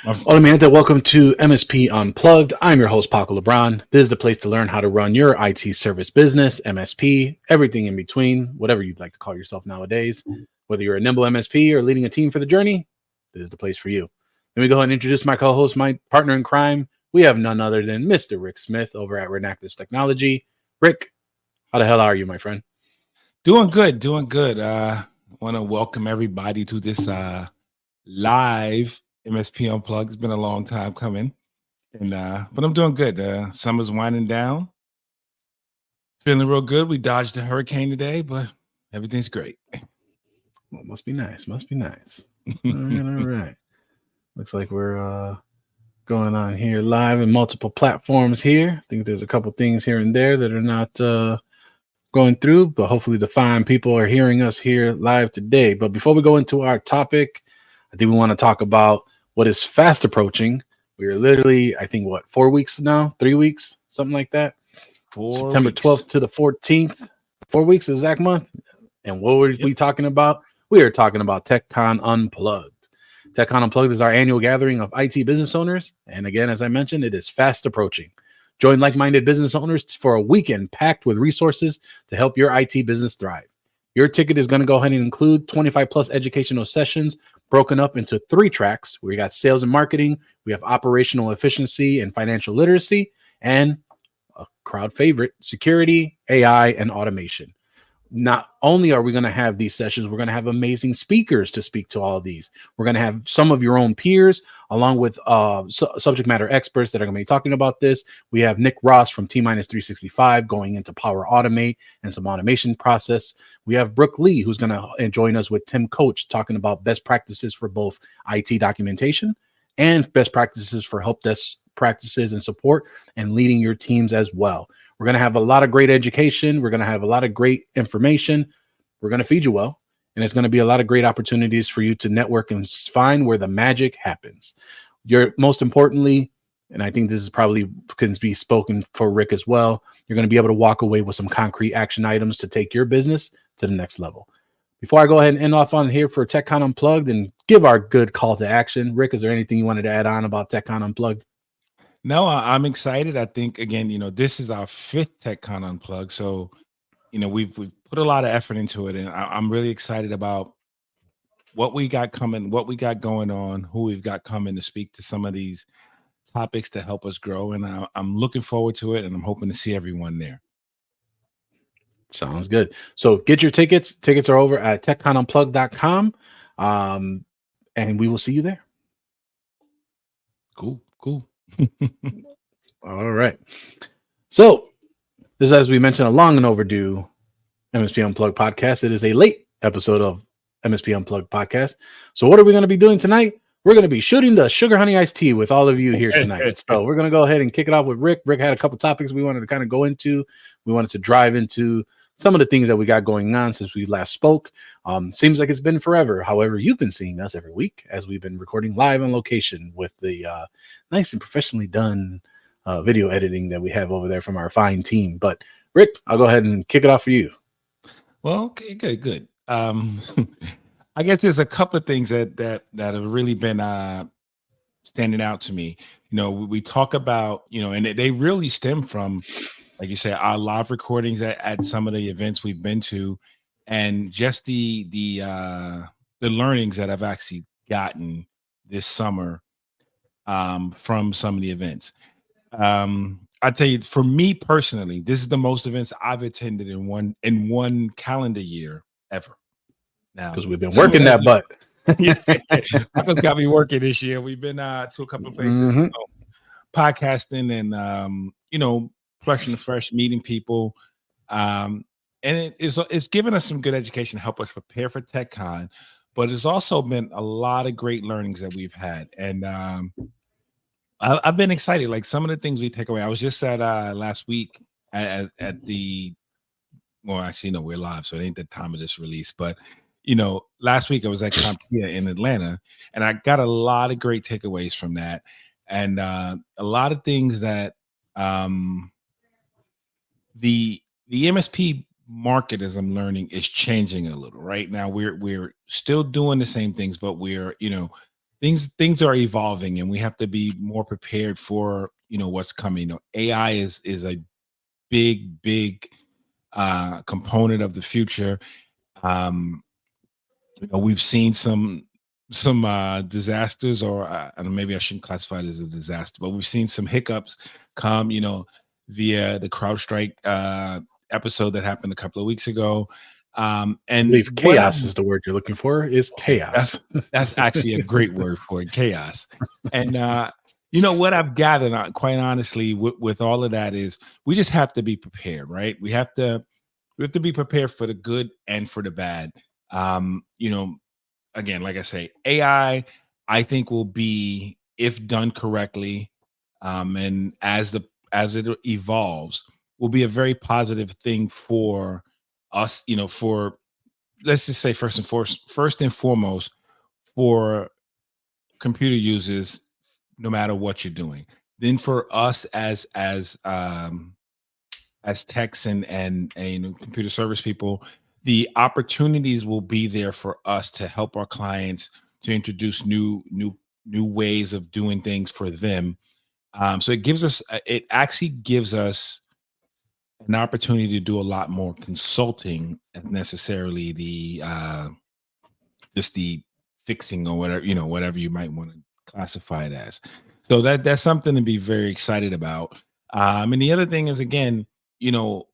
Hola, mi gente. Welcome to MSP Unplugged. I'm your host, Paco LeBron. This is the place to learn how to run your IT service business, MSP, everything in between, whatever you'd like to call yourself nowadays. Whether you're a nimble MSP or leading a team for the journey, this is the place for you. Let me go ahead and introduce my co-host, my partner in crime. We have none other than Mr. Rick Smith over at Renactus Technology. Rick, how the hell are you, my friend? Doing good, doing good. Want to welcome everybody to this live MSP Unplugged. It's been a long time coming, and but I'm doing good. Summer's winding down, feeling real good. We dodged a hurricane today, but everything's great. Well, must be nice. Must be nice. All right. Looks like we're going on here live in multiple platforms here. I think there's a couple things here and there that are not going through, but hopefully the fine people are hearing us here live today. But before we go into our topic, I think we want to talk about what is fast approaching. We are literally, I think, 4 weeks now, 3 weeks, something like that. 4 September weeks. 12th to the 14th, 4 weeks, exact month. And what were we talking about? We are talking about TechCon Unplugged. TechCon Unplugged is our annual gathering of IT business owners. And again, as I mentioned, it is fast approaching. Join like-minded business owners for a weekend packed with resources to help your IT business thrive. Your ticket is going to go ahead and include 25 plus educational sessions broken up into 3 tracks. We got sales and marketing, we have operational efficiency and financial literacy, and a crowd favorite, security, AI, and automation. Not only are we going to have these sessions, we're going to have amazing speakers to speak to all of these. We're going to have some of your own peers, along with subject matter experts that are going to be talking about this. We have Nick Ross from T-Minus 365 going into Power Automate and some automation process. We have Brooke Lee, who's going to join us with Tim Coach, talking about best practices for both IT documentation and best practices for help desk practices and support and leading your teams as well. We're going to have a lot of great education. We're going to have a lot of great information. We're going to feed you well. And it's going to be a lot of great opportunities for you to network and find where the magic happens. You're most importantly, and I think this is probably can be spoken for Rick as well, you're going to be able to walk away with some concrete action items to take your business to the next level. Before I go ahead and end off on here for TechCon Unplugged and give our good call to action, Rick, is there anything you wanted to add on about TechCon Unplugged? No, I'm excited. I think again, this is our 5th TechCon Unplugged, so we've put a lot of effort into it, and I'm really excited about what we got coming, what we got going on, who we've got coming to speak to some of these topics to help us grow. And I'm looking forward to it, and I'm hoping to see everyone there. Sounds good. So get your tickets. Tickets are over at techconunplugged.com. And we will see you there. Cool. All right. So this is, as we mentioned, a long and overdue MSP Unplugged podcast. It is a late episode of MSP Unplugged podcast. So what are we going to be doing tonight? We're going to be shooting the sugar honey iced tea with all of you here tonight. So we're going to go ahead and kick it off with Rick. Rick had a couple topics we wanted to kind of go into. We wanted to drive into some of the things that we got going on since we last spoke. Seems like it's been forever. However, you've been seeing us every week as we've been recording live on location with the nice and professionally done video editing that we have over there from our fine team. But Rick, I'll go ahead and kick it off for you. Well, okay, good. I guess there's a couple of things that have really been standing out to me. We talk about, and they really stem from, like you said, our live recordings at some of the events we've been to, and just the learnings that I've actually gotten this summer from some of the events. I tell you, for me personally, this is the most events I've attended in one calendar year ever. Now, because we've been working that butt. Michael's got me working this year. We've been to a couple of places, podcasting and fresh and fresh, meeting people, and it's given us some good education to help us prepare for TechCon. But it's also been a lot of great learnings that we've had, and I've been excited. Like some of the things we take away. I was just at last week at the. Well, actually, no, we're live, so it ain't the time of this release. But last week I was at CompTIA in Atlanta, and I got a lot of great takeaways from that, and a lot of things that the MSP market, as I'm learning, is changing a little. Right now, we're still doing the same things, but we're things are evolving, and we have to be more prepared for what's coming. AI is a big component of the future. Um, we've seen some disasters, or maybe I shouldn't classify it as a disaster, but we've seen some hiccups come, via the CrowdStrike episode that happened a couple of weeks ago. I And believe chaos is the word you're looking for. Is chaos. that's actually a great word for it, chaos. And what I've gathered, quite honestly, with all of that is we just have to be prepared, right? We have to be prepared for the good and for the bad. Again, like I say, AI, I think will be, if done correctly, and as it evolves, will be a very positive thing for us. For, let's just say, first and foremost, for computer users, no matter what you're doing. Then for us as techs and computer service people, the opportunities will be there for us to help our clients to introduce new ways of doing things for them. So it actually gives us an opportunity to do a lot more consulting than necessarily the just the fixing or whatever you might want to classify it as. So that's something to be very excited about. And the other thing is, again, the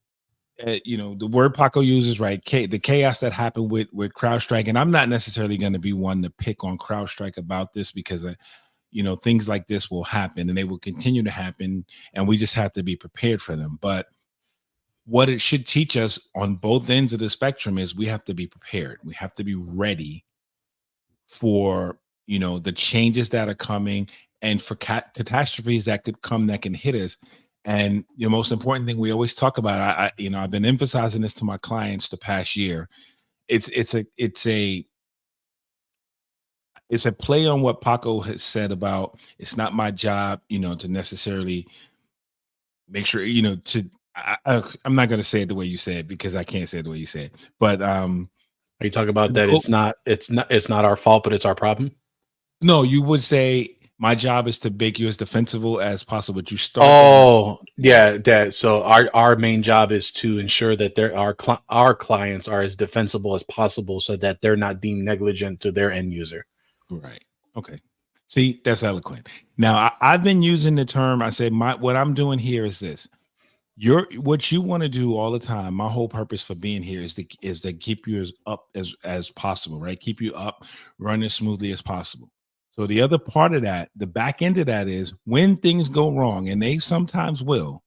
word Paco uses, right? The chaos that happened with CrowdStrike, and I'm not necessarily going to be one to pick on CrowdStrike about this, because things like this will happen and they will continue to happen, and we just have to be prepared for them. But what it should teach us on both ends of the spectrum is we have to be prepared. We have to be ready for the changes that are coming, and for catastrophes that could come, that can hit us. And the most important thing we always talk about, I've been emphasizing this to my clients the past year. It's a play on what Paco has said about, it's not my job, to necessarily make sure, I'm not going to say it the way you said, because I can't say it the way you said. But are you talking about that? It's not our fault, but it's our problem. No, you would say my job is to make you as defensible as possible. But you start. Oh, yeah, Dad. So our main job is to ensure that our clients are as defensible as possible, so that they're not deemed negligent to their end user. Right. Okay. See, that's eloquent. Now, I've been using the term. I say what I'm doing here is this. What you want to do all the time. My whole purpose for being here is to keep you as up as possible, right? Keep you up, running as smoothly as possible. So the other part of that, the back end of that, is when things go wrong, and they sometimes will,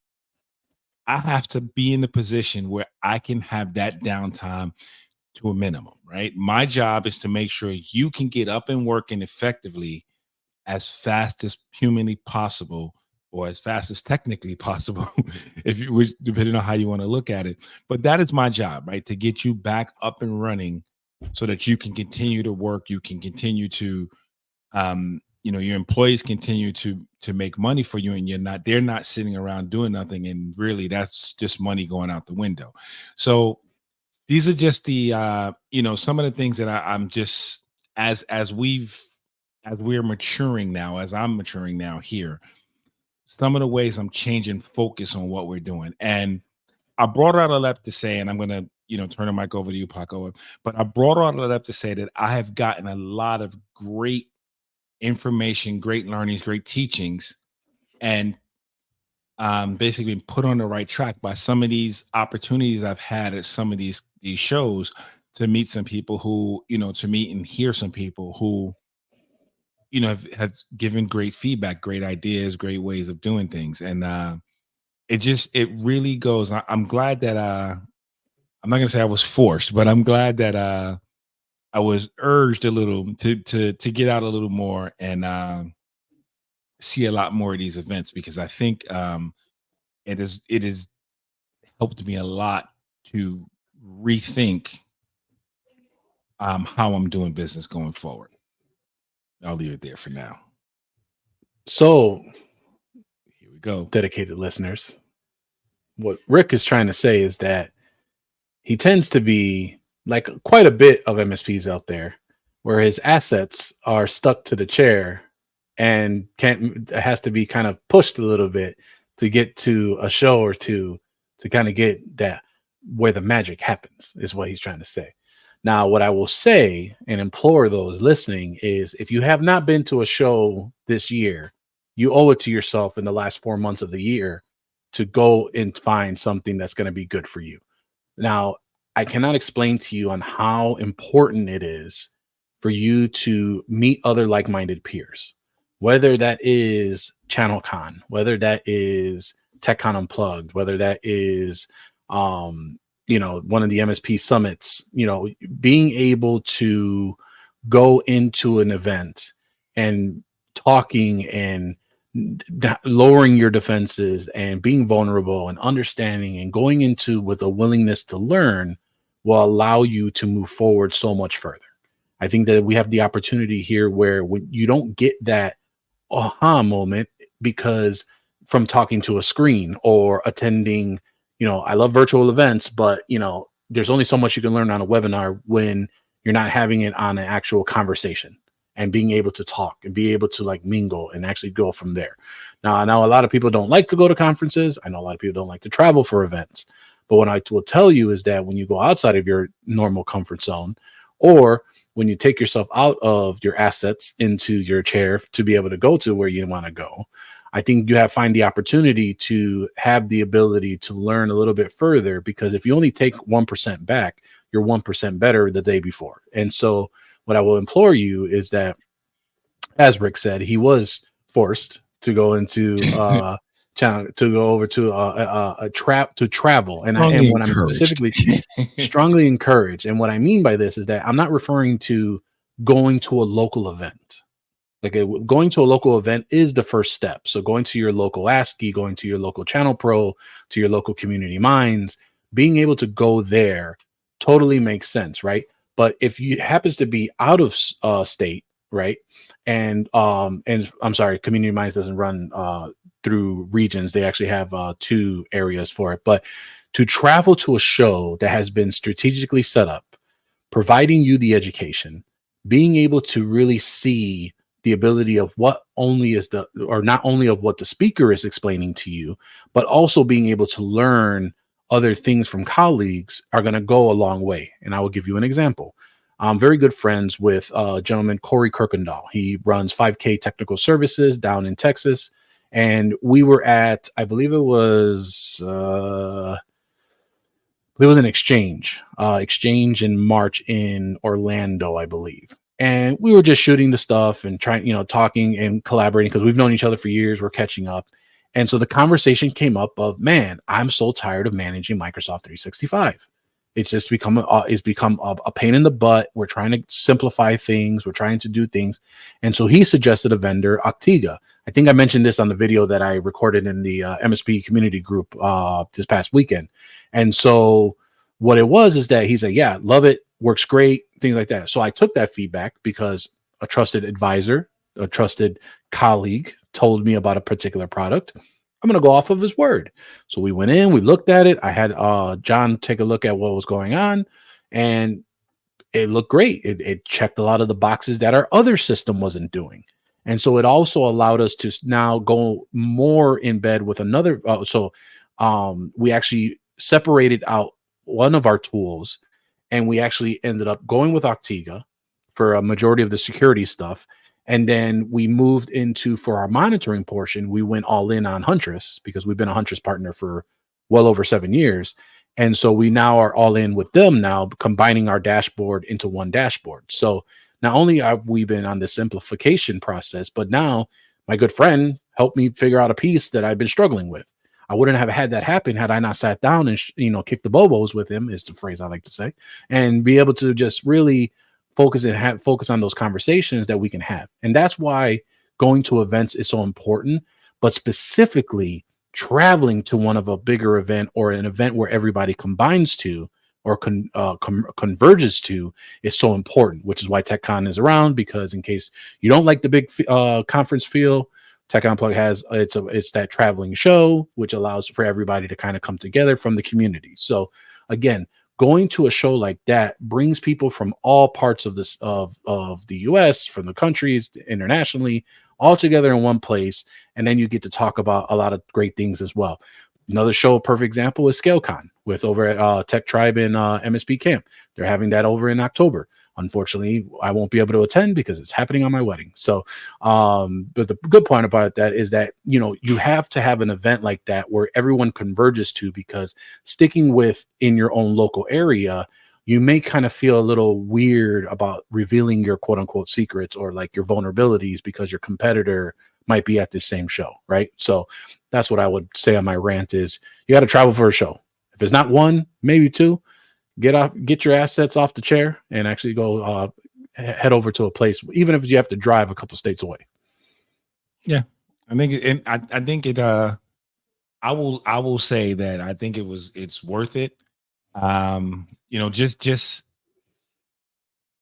I have to be in the position where I can have that downtime to a minimum, right? My job is to make sure you can get up and working effectively as fast as humanly possible, or as fast as technically possible, if you wish, depending on how you want to look at it. But that is my job, right? To get you back up and running so that you can continue to work, you can continue to your employees continue to make money for you, and they're not sitting around doing nothing, and really that's just money going out the window. So these are just the some of the things that I'm just, as we're maturing now, as I'm maturing now here, some of the ways I'm changing focus on what we're doing. And I brought out all that to say, and I'm gonna turn the mic over to you, Paco, but I brought all that to say that I have gotten a lot of great information, great learnings, great teachings, and basically been put on the right track by some of these opportunities I've had at some of these shows, to meet some people who, to meet and hear some people who, have given great feedback, great ideas, great ways of doing things. And it really goes. I'm glad that I'm not gonna say I was forced, but I'm glad that I was urged a little to get out a little more and see a lot more of these events, because I think it has helped me a lot to rethink how I'm doing business going forward. I'll leave it there for now. So here we go. Dedicated listeners, what Rick is trying to say is that he tends to be, like quite a bit of MSPs out there, tend to be very, very where his assets are stuck to the chair and has to be kind of pushed a little bit to get to a show or two to kind of get that where the magic happens, is what he's trying to say. Now, what I will say and implore those listening is, if you have not been to a show this year, you owe it to yourself in the last 4 months of the year to go and find something that's going to be good for you. Now, I cannot explain to you on how important it is for you to meet other like-minded peers, whether that is ChannelCon, whether that is TechCon Unplugged, whether that is one of the MSP summits. Being able to go into an event and talking and lowering your defenses and being vulnerable and understanding and going into with a willingness to learn will allow you to move forward so much further. I think that we have the opportunity here where when you don't get that aha moment because from talking to a screen or attending, I love virtual events, but there's only so much you can learn on a webinar when you're not having it on an actual conversation and being able to talk and be able to like mingle and actually go from there. Now, I know a lot of people don't like to go to conferences. I know a lot of people don't like to travel for events, but what I will tell you is that when you go outside of your normal comfort zone, or when you take yourself out of your assets into your chair to be able to go to where you want to go, I think you find the opportunity to have the ability to learn a little bit further, because if you only take 1% back, you're 1% better the day before. And so what I will implore you is that, as Rick said, he was forced to go into to go over to to travel. And what I'm specifically strongly encouraged. And what I mean by this is that I'm not referring to going to a local event. Like going to a local event is the first step. So going to your local ASCII, going to your local Channel Pro, to your local Community Minds, being able to go there totally makes sense, right? But if you happens to be out of state, right? And I'm sorry, Community Minds doesn't run through regions. They actually have 2 areas for it. But to travel to a show that has been strategically set up, providing you the education, being able to really see the ability of what only is not only of what the speaker is explaining to you, but also being able to learn other things from colleagues are going to go a long way. And I will give you an example. I'm very good friends with a gentleman, Corey Kirkendall. He runs 5K Technical Services down in Texas. And we were at, I believe it was an exchange in March in Orlando, I believe. And we were just shooting the stuff and trying, talking and collaborating because we've known each other for years. We're catching up. And so the conversation came up of, man, I'm so tired of managing Microsoft 365. It's just become a pain in the butt. We're trying to simplify things. We're trying to do things. And so he suggested a vendor, Octiga. I think I mentioned this on the video that I recorded in the MSP community group this past weekend. And so what it was is that he said, yeah, love it. Works great. Things like that. So I took that feedback because a trusted advisor, a trusted colleague told me about a particular product. I'm going to go off of his word. So we went in, we looked at it. I had John take a look at what was going on, and it looked great. It checked a lot of the boxes that our other system wasn't doing. And so it also allowed us to now go more in bed with another. We actually separated out one of our tools, and we actually ended up going with Octiga for a majority of the security stuff. And then we moved into, for our monitoring portion, we went all in on Huntress because we've been a Huntress partner for well over 7 years. And so we now are all in with them now, combining our dashboard into one dashboard. So not only have we been on the simplification process, but now my good friend helped me figure out a piece that I've been struggling with. I wouldn't have had that happen had I not sat down and, kick the bobos with him, is the phrase I like to say, and be able to just really focus on those conversations that we can have. And that's why going to events is so important, but specifically traveling to one of a bigger event or an event where everybody combines to or converges to is so important, which is why TechCon is around, because in case you don't like the big conference feel, TechCon Unplugged has it's that traveling show, which allows for everybody to kind of come together from the community. So again, going to a show like that brings people from all parts of this of the US, from the countries, internationally, all together in one place, and then you get to talk about a lot of great things as well. Another show, a perfect example, is ScaleCon with over at Tech Tribe in MSP Camp. They're having that over in October. Unfortunately, I won't be able to attend because it's happening on my wedding. So, but the good point about that is that, you know, you have to have an event like that where everyone converges to, because sticking with in your own local area, you may kind of feel a little weird about revealing your quote unquote secrets or like your vulnerabilities because your competitor might be at the same show, right? So that's what I would say on my rant is you got to travel for a show. If it's not one, maybe two, get your assets off the chair and actually go head over to a place, even if you have to drive a couple states away. Yeah, I think, and I think it. I will say that I think it's worth it. You know, just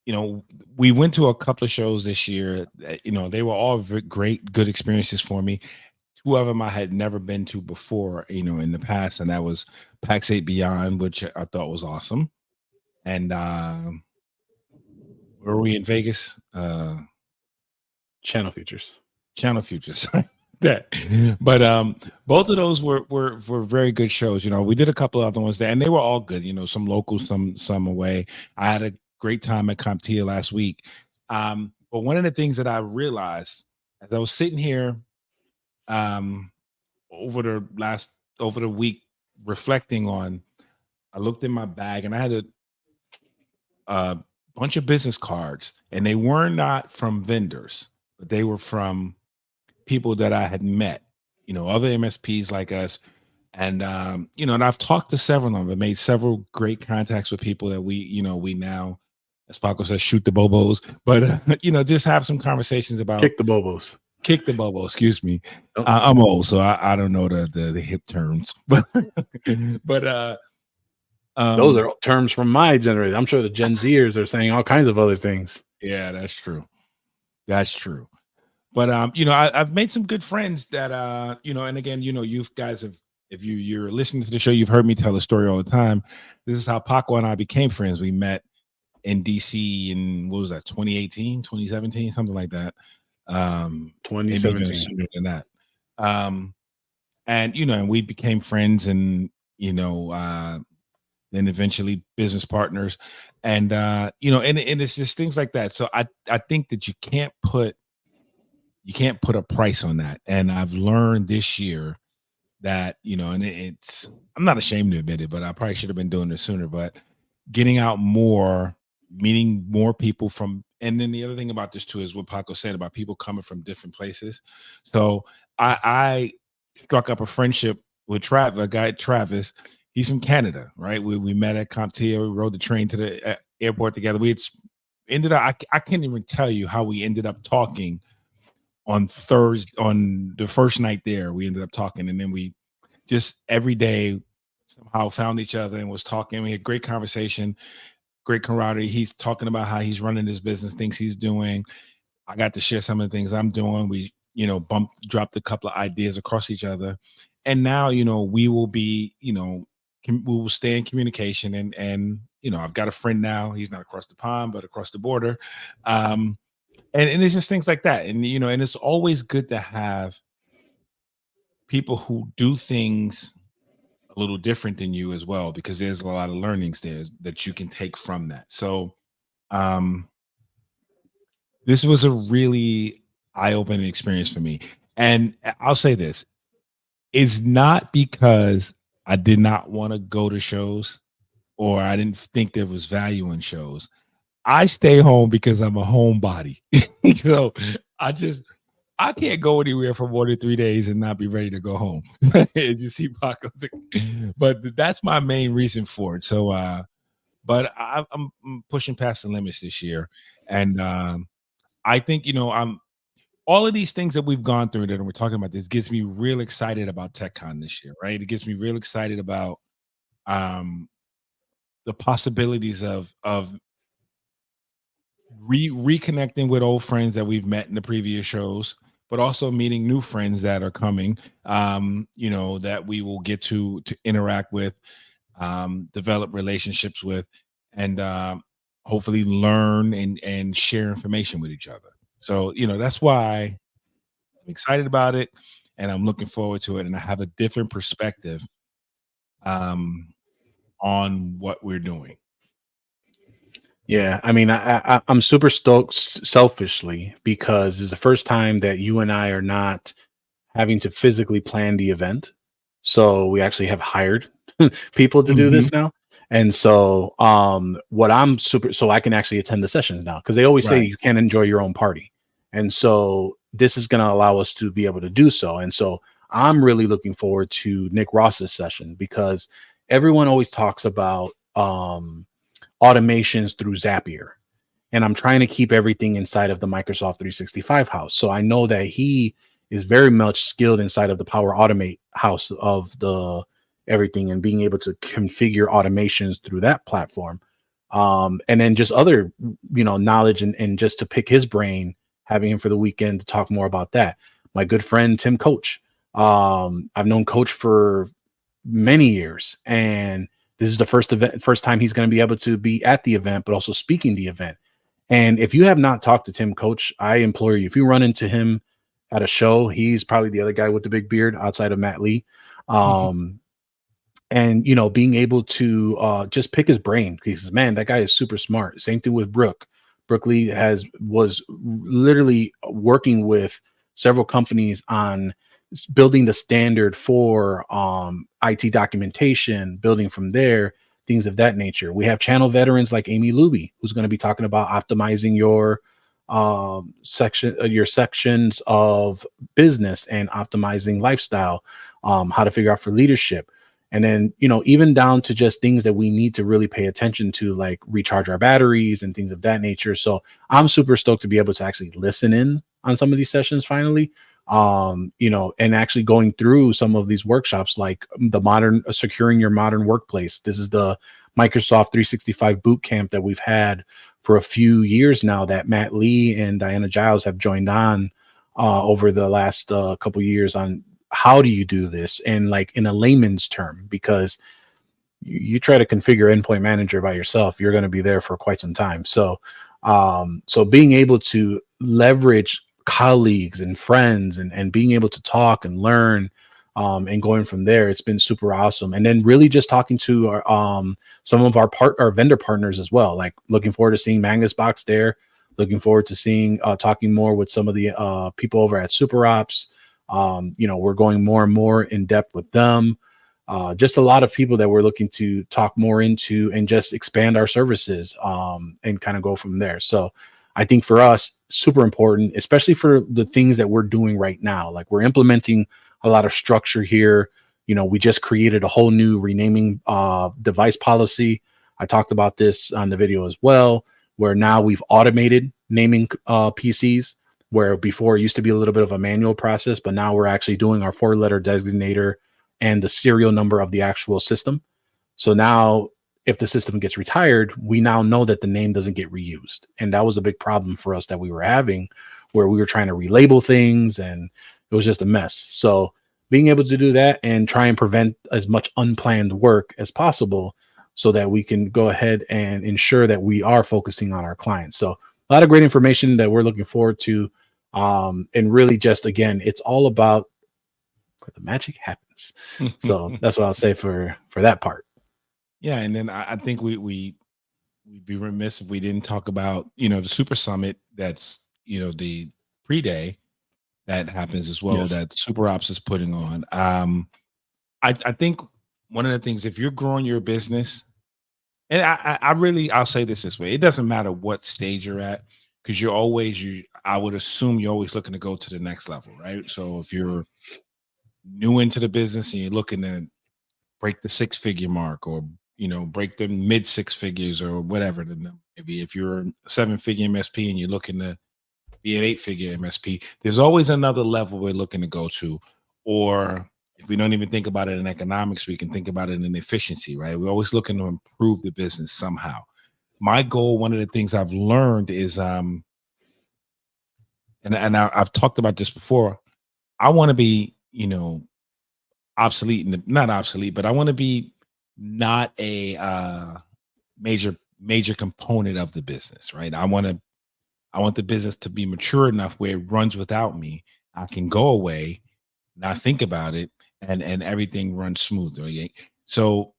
you know, we went to a couple of shows this year. You know, they were all great, good experiences for me. Two of them I had never been to before, you know, in the past, and that was PAX 8 Beyond, which I thought was awesome. And where were we in Vegas? Channel Futures. Channel Futures. That, but both of those were very good shows. You know, we did a couple of other ones there, and they were all good. You know, some local, some away. I had a great time at CompTIA last week. But one of the things that I realized as I was sitting here over the week reflecting on, I looked in my bag and I had a bunch of business cards, and they were not from vendors, but they were from people that I had met, you know, other MSPs like us. And, you know, and I've talked to several of them, and made several great contacts with people that we now, as Paco says, shoot the bobos, but, you know, just have some conversations about kick the bobos, excuse me. I'm old, so I don't know the hip terms, but those are terms from my generation. I'm sure the Gen Zers are saying all kinds of other things. Yeah, that's true. That's true. But you know, I've made some good friends that you know, and again, you know, you guys have, if you're listening to the show, you've heard me tell the story all the time. This is how Paco and I became friends. We met in DC in, what was that, 2018, 2017, something like that. 2017. Maybe even sooner than that. And you know, and we became friends, and you know, then eventually business partners, and you know, and it's just things like that. So I think that you can't put a price on that. And I've learned this year that, you know, and it's, I'm not ashamed to admit it, but I probably should have been doing this sooner, but getting out more, meeting more people from, and then the other thing about this too is what Paco said about people coming from different places. So I struck up a friendship with Travis. He's from Canada, right? We met at CompTIA. We rode the train to the airport together. We ended up, I can't even tell you how we ended up talking on Thursday, on the first night there. We ended up talking, and then we just every day somehow found each other and was talking. We had great conversation, great camaraderie. He's talking about how he's running his business, things he's doing. I got to share some of the things I'm doing. We, you know, dropped a couple of ideas across each other. And now, you know, we will be, you know, we will stay in communication. And, you know, I've got a friend now. He's not across the pond, but across the border. And it's just things like that. And, you know, and it's always good to have people who do things a little different than you as well, because there's a lot of learnings there that you can take from that. So this was a really eye-opening experience for me. And I'll say this, it's not because I did not want to go to shows or I didn't think there was value in shows. I stay home because I'm a homebody. So I can't go anywhere for more than 3 days and not be ready to go home. As you see, Paco, but that's my main reason for it. So, but I'm pushing past the limits this year, and I think, you know, all of these things that we've gone through that we're talking about. This gets me real excited about TechCon this year, right? It gets me real excited about the possibilities of reconnecting with old friends that we've met in the previous shows, but also meeting new friends that are coming, you know, that we will get to interact with. develop relationships with, and hopefully learn and share information with each other. So, that's why I'm excited about it, and I'm looking forward to it. And I have a different perspective um, on what we're doing. Yeah, I mean, I'm super stoked selfishly because it's the first time that you and I are not having to physically plan the event. So we actually have hired people to do Mhm. this now. And so what I'm super so I can actually attend the sessions now because they always say Right. you can't enjoy your own party. And so this is going to allow us to be able to do so. And so I'm really looking forward to Nick Ross's session because everyone always talks about automations through Zapier. And I'm trying to keep everything inside of the Microsoft 365 house. So I know that he is very much skilled inside of the Power Automate house of the everything and being able to configure automations through that platform. And then just other, knowledge and just to pick his brain, having him for the weekend to talk more about that. My good friend, Tim Coach. I've known Coach for many years, and this is the first time he's going to be able to be at the event, but also speaking the event. And if you have not talked to Tim Coach, I implore you, if you run into him at a show, he's probably the other guy with the big beard outside of Matt Lee. Um, and being able to just pick his brain because man, that guy is super smart. Same thing with Brooke Lee was literally working with several companies on building the standard for IT documentation, building from there, things of that nature. We have channel veterans like Amy Luby, who's going to be talking about optimizing your your sections of business and optimizing lifestyle, how to figure out for leadership. And then, even down to just things that we need to really pay attention to, like recharge our batteries and things of that nature. So I'm super stoked to be able to actually listen in on some of these sessions finally. And actually going through some of these workshops, like the modern securing your modern workplace. This is the Microsoft 365 boot camp that we've had for a few years now that Matt Lee and Diana Giles have joined on over the last couple years on how do you do this and like in a layman's term, because you try to configure endpoint manager by yourself, you're going to be there for quite some time. So so being able to leverage colleagues and friends and being able to talk and learn and going from there, it's been super awesome. And then really just talking to our some of our vendor partners as well, like looking forward to seeing Magnus Box there, looking forward to seeing talking more with some of the people over at Super Ops. We're going more and more in depth with them. Just a lot of people that we're looking to talk more into and just expand our services and kind of go from there. So I think for us, super important, especially for the things that we're doing right now. Like we're implementing a lot of structure here. We just created a whole new renaming device policy. I talked about this on the video as well, where now we've automated naming PCs, where before it used to be a little bit of a manual process, but now we're actually doing our 4-letter designator and the serial number of the actual system. So now if the system gets retired, we now know that the name doesn't get reused. And that was a big problem for us that we were having, where we were trying to relabel things and it was just a mess. So being able to do that and try and prevent as much unplanned work as possible so that we can go ahead and ensure that we are focusing on our clients. So a lot of great information that we're looking forward to. And really just, again, it's all about where the magic happens. So that's what I'll say for that part. Yeah, and then I think we'd be remiss if we didn't talk about the Super Summit. That's the pre-day that happens as well, Yes. that Super Ops is putting on. I think one of the things, if you're growing your business, and I'll say this way, it doesn't matter what stage you're at, because I would assume you're always looking to go to the next level, right? So if you're new into the business and you're looking to break the 6-figure mark, or break the mid 6 figures, or whatever the number, maybe if you're a 7-figure MSP and you're looking to be an 8-figure MSP, there's always another level we're looking to go to. Or if we don't even think about it in economics, we can think about it in efficiency, right? We're always looking to improve the business somehow. My goal, one of the things I've learned is, I've talked about this before, I want to be, obsolete, and not obsolete, but I want to be not a major component of the business, right? I want the business to be mature enough where it runs without me. I can go away, not think about it, and everything runs smooth. Right? So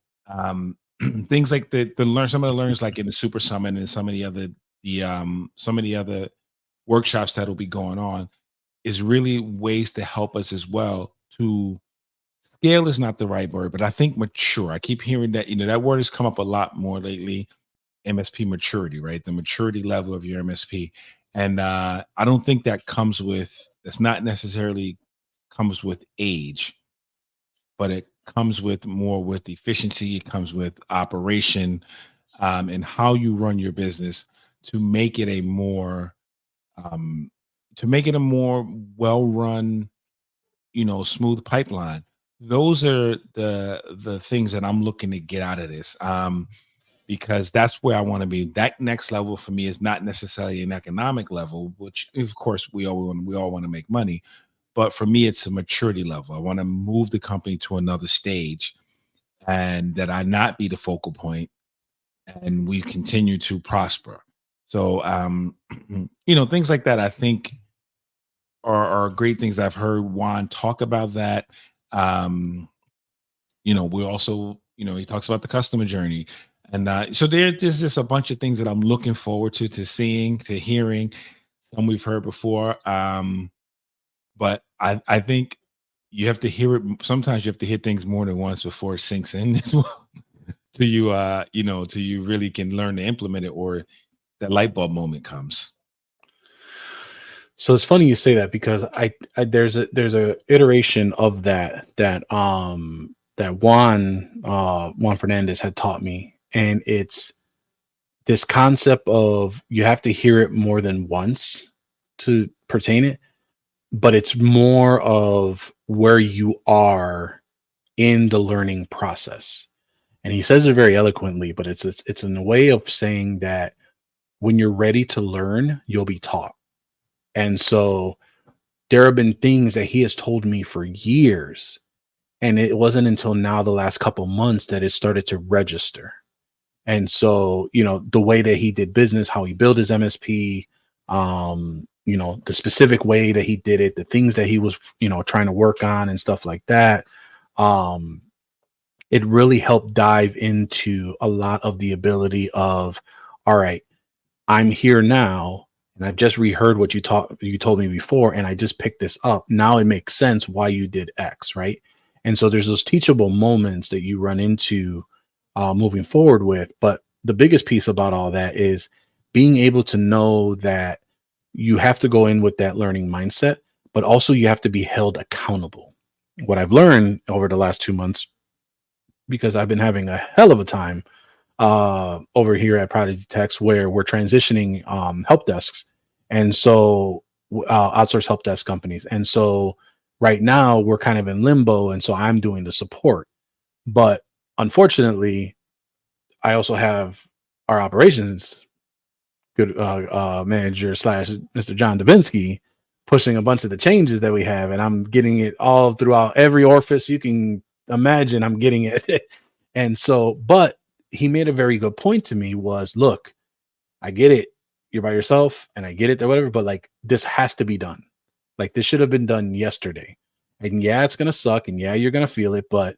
things like some of the learnings like in the Super Summit and some of the other workshops that will be going on is really ways to help us as well to scale is not the right word, but I think mature. I keep hearing that, that word has come up a lot more lately. MSP maturity, right? The maturity level of your MSP. And I don't think that's not necessarily comes with age, but it comes with more with efficiency. It comes with operation and how you run your business to make it a more well-run, smooth pipeline. Those are the things that I'm looking to get out of this. Because that's where I want to be. That next level for me is not necessarily an economic level, which of course we all want to make money. But for me, it's a maturity level. I want to move the company to another stage and that I not be the focal point and we continue to prosper. So, things like that, I think are great things. I've heard Juan talk about that. We also, he talks about the customer journey. And so there's just a bunch of things that I'm looking forward to seeing, to hearing. Some we've heard before. But I think you have to hear it. Sometimes you have to hear things more than once before it sinks in as well. Till you really can learn to implement it or that light bulb moment comes. So it's funny you say that because I there's a iteration of that Juan Fernandez had taught me, and it's this concept of you have to hear it more than once to pertain it, but it's more of where you are in the learning process. And he says it very eloquently, but it's in a way of saying that when you're ready to learn, you'll be taught. And so there have been things that he has told me for years, and it wasn't until now the last couple months that it started to register. And so, the way that he did business, how he built his MSP, the specific way that he did it, the things that he was, trying to work on and stuff like that. It really helped dive into a lot of the ability of, all right, I'm here now. And I've just reheard what you told me before, and I just picked this up. Now it makes sense why you did X, right? And so there's those teachable moments that you run into moving forward with. But the biggest piece about all that is being able to know that you have to go in with that learning mindset, but also you have to be held accountable. What I've learned over the last 2 months, because I've been having a hell of a time over here at Prodigy Techs, where we're transitioning help desks, and so outsource help desk companies. And so right now we're kind of in limbo, and so I'm doing the support. But unfortunately, I also have our operations good manager / Mr. John Dubinsky pushing a bunch of the changes that we have, and I'm getting it all throughout every orifice you can imagine. I'm getting it. And so, but he made a very good point to me was, look, I get it. You're by yourself and I get it or whatever, but like, this has to be done. Like, this should have been done yesterday. And yeah, it's going to suck. And yeah, you're going to feel it, but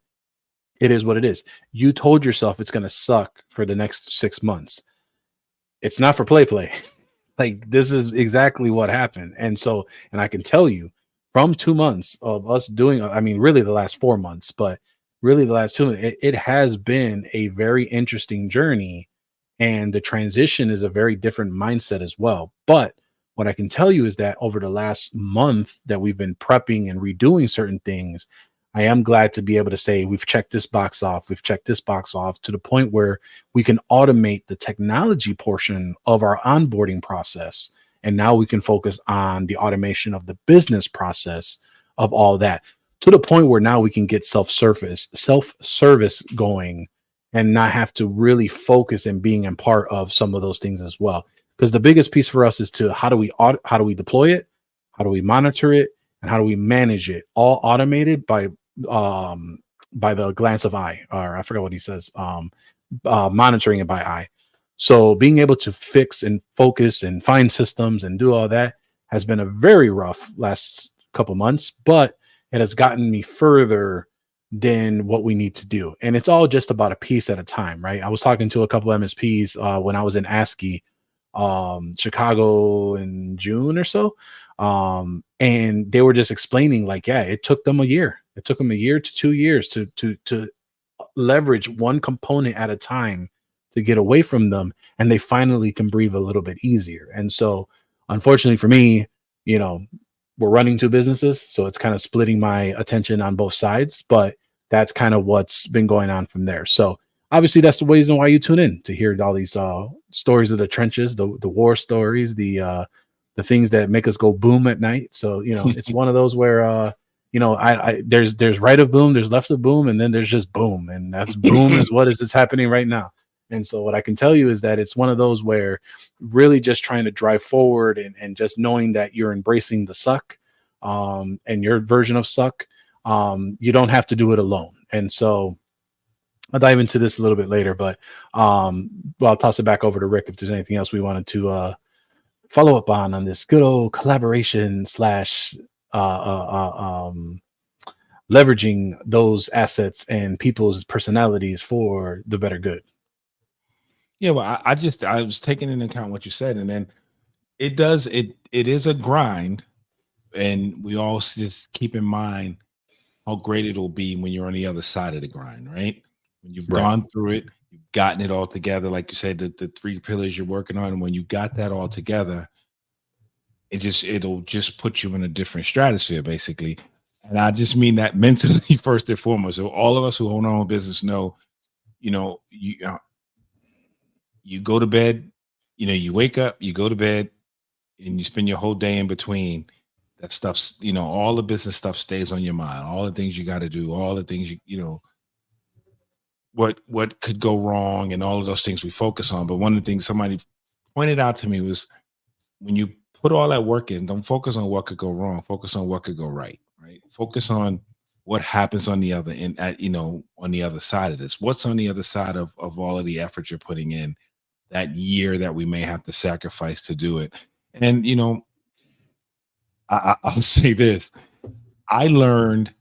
it is what it is. You told yourself it's going to suck for the next 6 months. It's not for play. Like, this is exactly what happened. And so, and I can tell you from 2 months of us doing, I mean, really the last 4 months, but really the last 2 months, it has been a very interesting journey, and the transition is a very different mindset as well. But what I can tell you is that over the last month that we've been prepping and redoing certain things, I am glad to be able to say we've checked this box off, to the point where we can automate the technology portion of our onboarding process. And now we can focus on the automation of the business process of all that, to the point where now we can get self-service going and not have to really focus and being a part of some of those things as well. Because the biggest piece for us is to how do we deploy it, how do we monitor it, and how do we manage it, all automated by by the glance of eye, or I forgot what he says, monitoring it by eye. So being able to fix and focus and find systems and do all that has been a very rough last couple months, but it has gotten me further than what we need to do. And it's all just about a piece at a time, right? I was talking to a couple MSPs when I was in ASCII, Chicago in June or so. And they were just explaining like, yeah, it took them a year. It took them a year to 2 years to leverage one component at a time to get away from them, and they finally can breathe a little bit easier. And so unfortunately for me, we're running two businesses, so it's kind of splitting my attention on both sides, but that's kind of what's been going on from there. So obviously that's the reason why you tune in, to hear all these stories of the trenches, the war stories, the things that make us go boom at night. So it's one of those where I there's right of boom, there's left of boom, and then there's just boom, and that's boom is what is happening right now. And so what I can tell you is that it's one of those where really just trying to drive forward and just knowing that you're embracing the suck, and your version of suck. You don't have to do it alone. And so I'll dive into this a little bit later, but I'll toss it back over to Rick if there's anything else we wanted to follow up on this good old collaboration slash leveraging those assets and people's personalities for the better good. Yeah, well, I was taking into account what you said, and then it is a grind, and we all just keep in mind how great it'll be when you're on the other side of the grind, right? When you've gone through it, you've gotten it all together, like you said, the three pillars you're working on, and when you got that all together, it'll just put you in a different stratosphere, basically. And I just mean that mentally first and foremost. So all of us who own our own business know, you go to bed, you wake up, you go to bed, and you spend your whole day in between. That stuff's, all the business stuff stays on your mind, all the things you got to do, all the things what could go wrong, and all of those things we focus on. But one of the things somebody pointed out to me was, when you put all that work in, don't focus on what could go wrong, focus on what could go right? Focus on what happens on the other end, on the other side of this. What's on the other side of all of the effort you're putting in, that year that we may have to sacrifice to do it. And I'll say this: I learned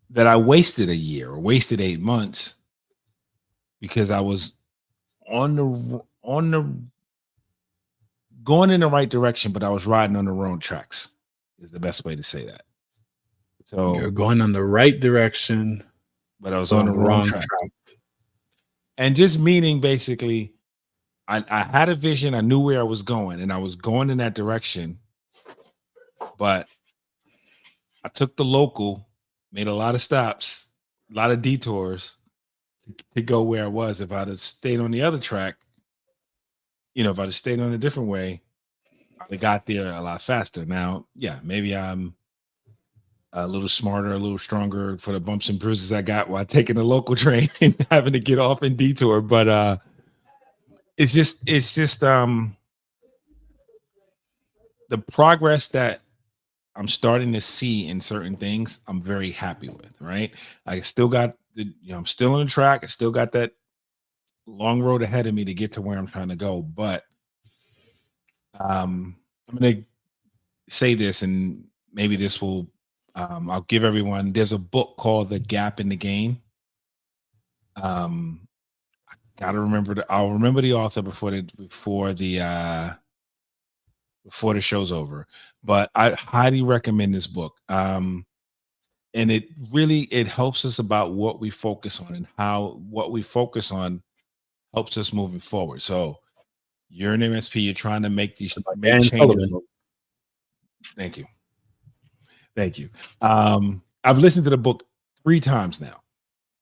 that I wasted a year or wasted 8 months because I was on the going in the right direction, but I was riding on the wrong tracks, is the best way to say that. So you're going on the right direction, but I was on the wrong track. And just meaning, basically, I had a vision, I knew where I was going, and I was going in that direction, but I took the local, made a lot of stops, a lot of detours to go where I was. If I'd have stayed on the other track, if I'd have stayed on a different way, I'd have got there a lot faster. Now, yeah, maybe I'm a little smarter, a little stronger for the bumps and bruises I got while taking the local train and having to get off and detour. But it's just the progress that I'm starting to see in certain things, I'm very happy with, right? I still got I'm still on the track. I still got that long road ahead of me to get to where I'm trying to go. But I'm going to say this, and maybe this will, I'll give everyone, there's a book called The Gap in the Game. I gotta remember I'll remember the author before the show's over, but I highly recommend this book. And it helps us about what we focus on and how what we focus on helps us moving forward. So you're an MSP, you're trying to make changes. Thank you. I've listened to the book 3 times now,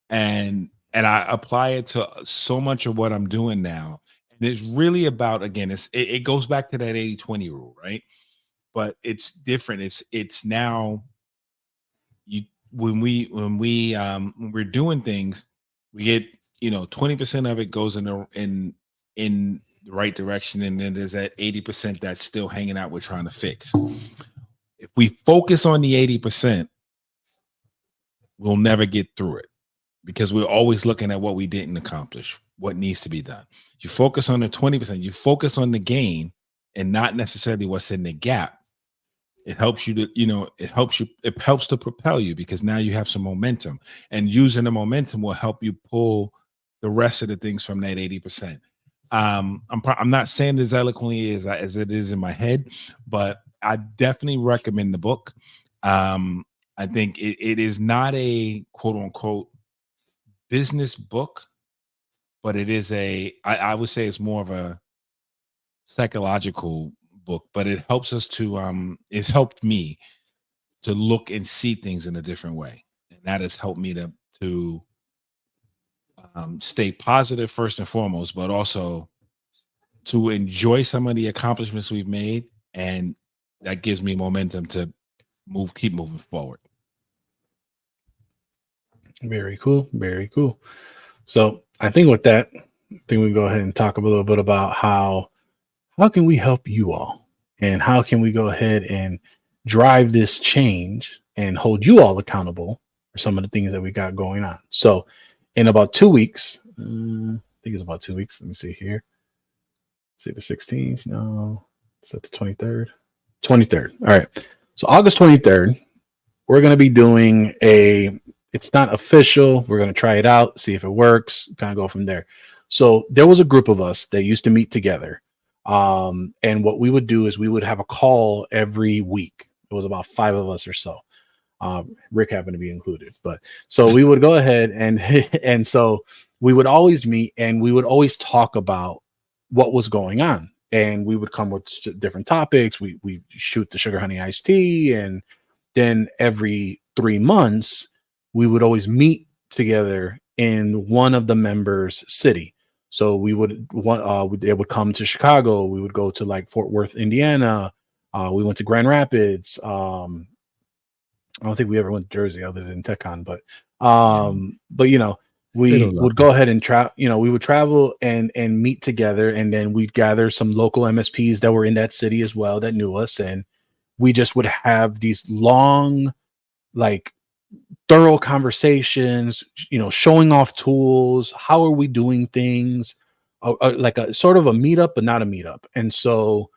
and I apply it to so much of what I'm doing now. And it's really about, again, it goes back to that 80-20 rule, right? But it's different. It's now when we're doing things, we get 20% of it goes in the right direction, and then there's that 80% that's still hanging out we're trying to fix. If we focus on the 80%, we'll never get through it because we're always looking at what we didn't accomplish, what needs to be done. You focus on the 20%, you focus on the gain and not necessarily what's in the gap. It helps you to, it helps to propel you because now you have some momentum, and using the momentum will help you pull the rest of the things from that 80%. I'm not saying as eloquently as it is in my head, but I definitely recommend the book. I think it is not a quote unquote business book, but it is I would say it's more of a psychological book, but it helps us to it's helped me to look and see things in a different way, and that has helped me to stay positive first and foremost, but also to enjoy some of the accomplishments we've made, and that gives me momentum to keep moving forward. Very cool. Very cool. So I think with that, I think we can go ahead and talk a little bit about how can we help you all, and how can we go ahead and drive this change and hold you all accountable for some of the things that we got going on. So in about 2 weeks, I think it's about 2 weeks. Let me see here. See the 16th. No, is that the 23rd? 23rd. All right. So August 23rd, we're going to be doing it's not official. We're going to try it out, see if it works, kind of go from there. So there was a group of us that used to meet together. And what we would do is we would have a call every week. It was about 5 of us or so. Rick happened to be included, but so we would go ahead and so we would always meet, and we would always talk about what was going on, and we would come with different topics. We shoot the sugar honey iced tea, and then every 3 months we would always meet together in one of the members' city. So they would come to Chicago. We would go to like Fort Worth, Indiana. We went to Grand Rapids. I don't think we ever went to Jersey other than TechCon, but we would go ahead and we would travel and meet together, and then we'd gather some local MSPs that were in that city as well that knew us, and we just would have these long, like, thorough conversations, showing off tools. How are we doing things? Like a sort of a meetup, but not a meetup. And so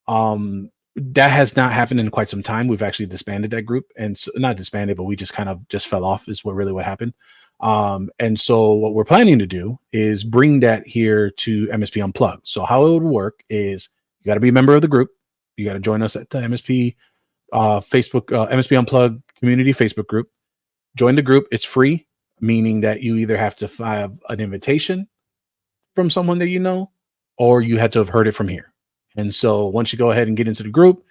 that has not happened in quite some time. We've actually disbanded that group, and so, not disbanded, but we just kind of fell off is what happened. And so what we're planning to do is bring that here to MSP Unplugged. So how it would work is you got to be a member of the group. You got to join us at the MSP Facebook, MSP Unplugged community Facebook group. Join the group. It's free, meaning that you either have to have an invitation from someone that you know, or you had to have heard it from here. And so once you go ahead and get into the group,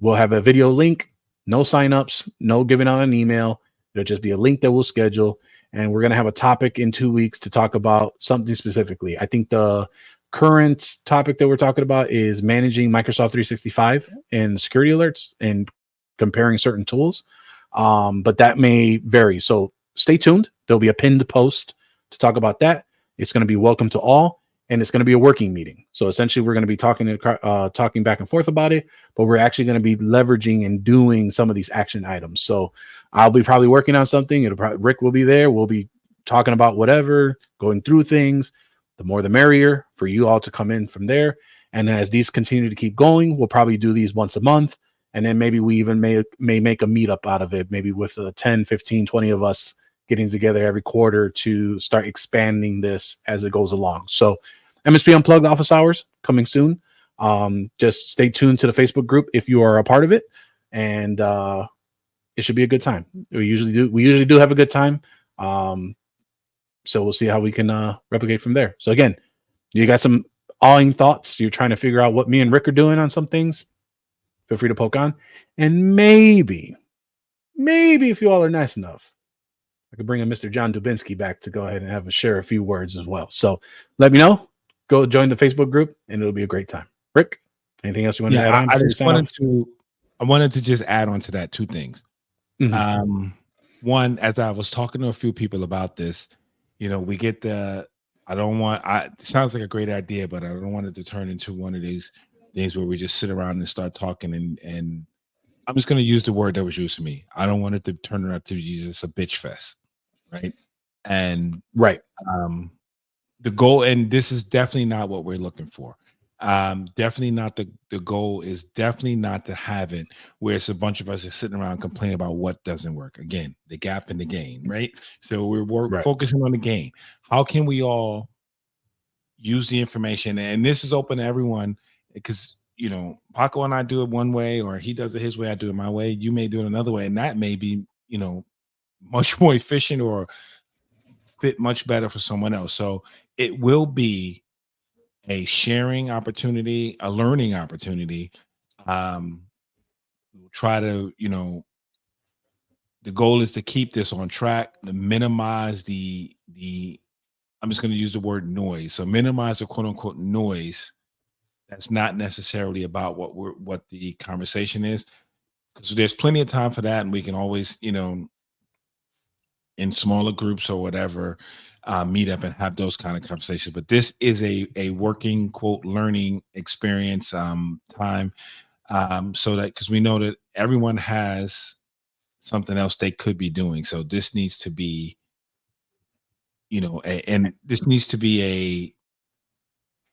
we'll have a video link, no signups, no giving out an email. It'll just be a link that we'll schedule. And we're going to have a topic in 2 weeks to talk about something specifically. I think the current topic that we're talking about is managing Microsoft 365 and security alerts and comparing certain tools. But that may vary. So stay tuned. There'll be a pinned post to talk about that. It's going to be welcome to all, and it's going to be a working meeting. So essentially we're going to be talking back and forth about it, but we're actually going to be leveraging and doing some of these action items. So I'll be probably working on something. Rick will be there. We'll be talking about whatever, going through things. The more the merrier for you all to come in from there. And as these continue to keep going, we'll probably do these once a month. And then maybe we even may make a meetup out of it, maybe with 10, 15, 20 of us getting together every quarter to start expanding this as it goes along. So MSP Unplugged office hours coming soon. Just stay tuned to the Facebook group if you are a part of it. And it should be a good time. We usually do have a good time. So we'll see how we can replicate from there. So again, you got some awing thoughts. You're trying to figure out what me and Rick are doing on some things. Feel free to poke on. And maybe if you all are nice enough, I could bring in Mr. John Dubinsky back to go ahead and share a few words as well. So let me know. Go join the Facebook group, and it'll be a great time. Rick, anything else you want to add on? I wanted to just add on to that 2 things. Mm-hmm. One, as I was talking to a few people about this, we get it sounds like a great idea, but I don't want it to turn into one of these things where we just sit around and start talking and I'm just going to use the word that was used to me. I don't want it to turn out to be just a bitch fest, right? And Right. the goal, and this is definitely not what we're looking for. Definitely not the goal is definitely not to have it where it's a bunch of us just sitting around complaining about what doesn't work. Again, the gap in the gain, right? So we're focusing on the gain. How can we all use the information? And this is open to everyone because Paco and I do it one way, or he does it his way, I do it my way. You may do it another way, and that may be much more efficient or fit much better for someone else. So it will be a sharing opportunity, a learning opportunity. We'll try to, the goal is to keep this on track, to minimize the I'm just going to use the word noise. So minimize the quote unquote noise that's not necessarily about what the conversation is. Because there's plenty of time for that, and we can always, in smaller groups or whatever, meet up and have those kind of conversations. But this is a working quote learning experience time, so that because we know that everyone has something else they could be doing. So this needs to be, this needs to be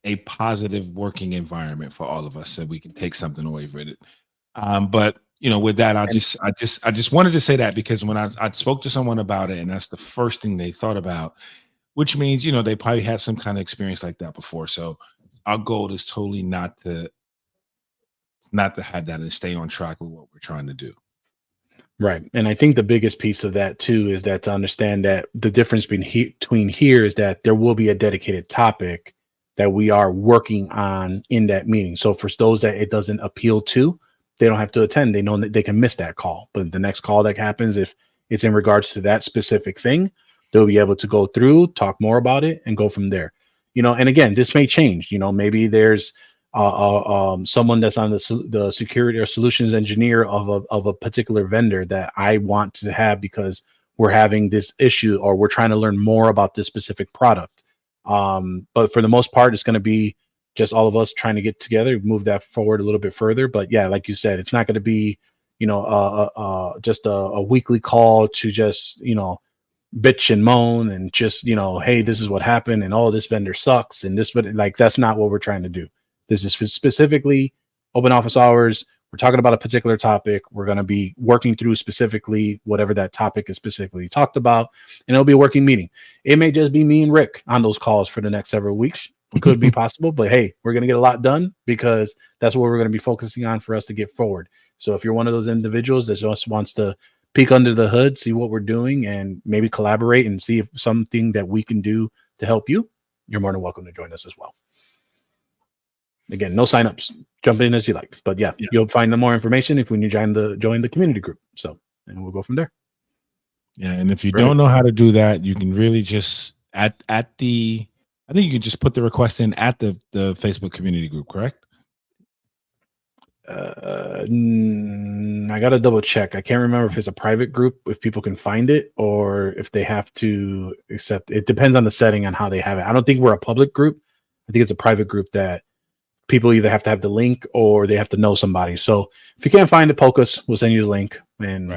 a positive working environment for all of us, so we can take something away from it. But with that, I just wanted to say that because when I spoke to someone about it, and that's the first thing they thought about, which means they probably had some kind of experience like that before. So our goal is totally not to have that and stay on track with what we're trying to do. Right. And I think the biggest piece of that too is that to understand that the difference between here is that there will be a dedicated topic that we are working on in that meeting. So for those that it doesn't appeal to, they don't have to attend. They know that they can miss that call. But the next call that happens, if it's in regards to that specific thing, they'll be able to go through, talk more about it, and go from there. And again, this may change. Maybe there's someone that's on the security or solutions engineer of a particular vendor that I want to have because we're having this issue or we're trying to learn more about this specific product. But for the most part, it's going to be just all of us trying to get together, move that forward a little bit further. But yeah, like you said, it's not going to be, just a weekly call to just, bitch and moan and just, hey, this is what happened and oh, this vendor sucks and this, but like, that's not what we're trying to do. This is specifically open office hours. We're talking about a particular topic. We're going to be working through specifically whatever that topic is specifically talked about, and it'll be a working meeting. It may just be me and Rick on those calls for the next several weeks. Could be possible, but hey, we're going to get a lot done because that's what we're going to be focusing on for us to get forward. So if you're one of those individuals that just wants to peek under the hood, see what we're doing, and maybe collaborate and see if something that we can do to help you, you're more than welcome to join us as well. Again, no signups. Jump in as you like, but yeah, you'll find the more information if when you join the community group. So, and we'll go from there. Yeah, and if you don't know how to do that, you can really just I think you can just put the request in at the Facebook community group, correct? I gotta double check. I can't remember if it's a private group, if people can find it, or if they have to accept. It depends on the setting on how they have it. I don't think we're a public group. I think it's a private group that people either have to have the link or they have to know somebody. So if you can't find it, poke us. We'll send you the link and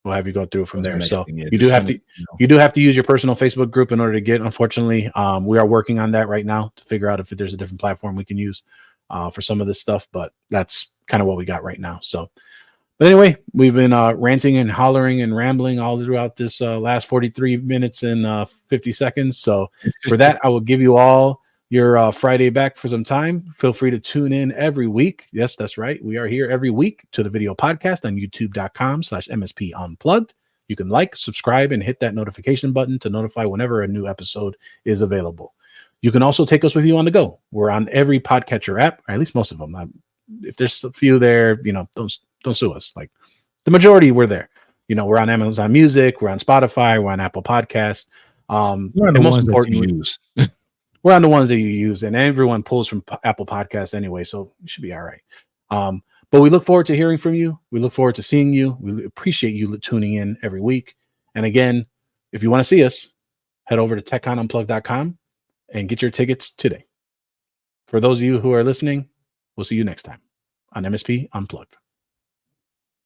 we'll have you go through it from there. So you do have to use your personal Facebook group in order to get. Unfortunately, we are working on that right now to figure out if there's a different platform we can use for some of this stuff. But that's kind of what we got right now. So, but anyway, we've been ranting and hollering and rambling all throughout this last 43 minutes and 50 seconds. So for that, I will give you all your Friday back for some time. Feel free to tune in every week. Yes, that's right. We are here every week to the video podcast on youtube.com/MSP Unplugged. You can like, subscribe, and hit that notification button to notify whenever a new episode is available. You can also take us with you on the go. We're on every podcatcher app, or at least most of them. If there's a few there, don't sue us. Like the majority, we're there. We're on Amazon Music, we're on Spotify, we're on Apple Podcasts. We're on the most important that you use. We're on the ones that you use, and everyone pulls from Apple Podcasts anyway, so it should be all right. But we look forward to hearing from you. We look forward to seeing you. We appreciate you tuning in every week. And again, if you want to see us, head over to techconunplugged.com and get your tickets today. For those of you who are listening, we'll see you next time on MSP Unplugged.